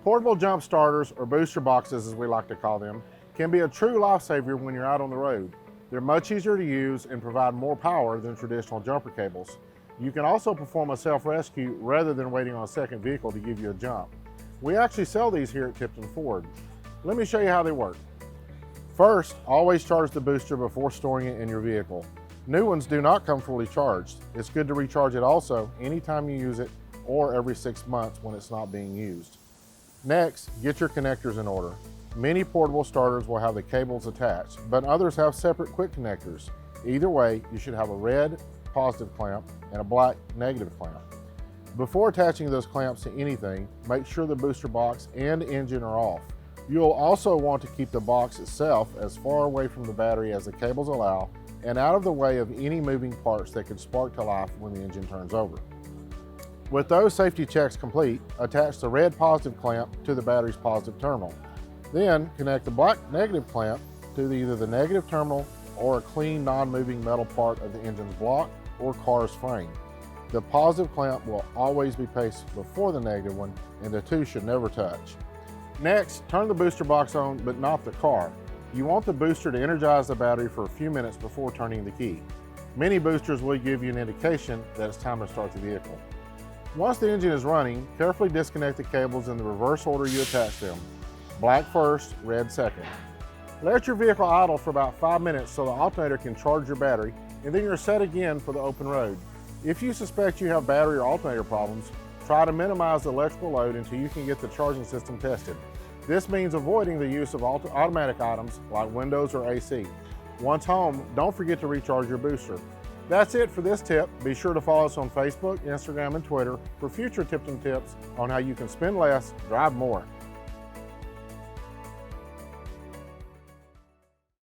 Portable jump starters, or booster boxes as we like to call them, can be a true lifesaver when you're out on the road. They're much easier to use and provide more power than traditional jumper cables. You can also perform a self-rescue rather than waiting on a second vehicle to give you a jump. We actually sell these here at Tipton Ford. Let me show you how they work. First, always charge the booster before storing it in your vehicle. New ones do not come fully charged. It's good to recharge it also anytime you use it or every 6 months when it's not being used. Next, get your connectors in order. Many portable starters will have the cables attached, but others have separate quick connectors. Either way, you should have a red positive clamp and a black negative clamp. Before attaching those clamps to anything, make sure the booster box and engine are off. You'll also want to keep the box itself as far away from the battery as the cables allow and out of the way of any moving parts that could spark to life when the engine turns over. With those safety checks complete, attach the red positive clamp to the battery's positive terminal. Then connect the black negative clamp to either the negative terminal or a clean non-moving metal part of the engine's block or car's frame. The positive clamp will always be placed before the negative one, and the two should never touch. Next, turn the booster box on, but not the car. You want the booster to energize the battery for a few minutes before turning the key. Many boosters will give you an indication that it's time to start the vehicle. Once the engine is running, carefully disconnect the cables in the reverse order you attach them. Black first, red second. Let your vehicle idle for about 5 minutes so the alternator can charge your battery, and then you're set again for the open road. If you suspect you have battery or alternator problems, try to minimize the electrical load until you can get the charging system tested. This means avoiding the use of automatic items like windows or AC. Once home, don't forget to recharge your booster. That's it for this tip. Be sure to follow us on Facebook, Instagram, and Twitter for future Tipton tips on how you can spend less, drive more.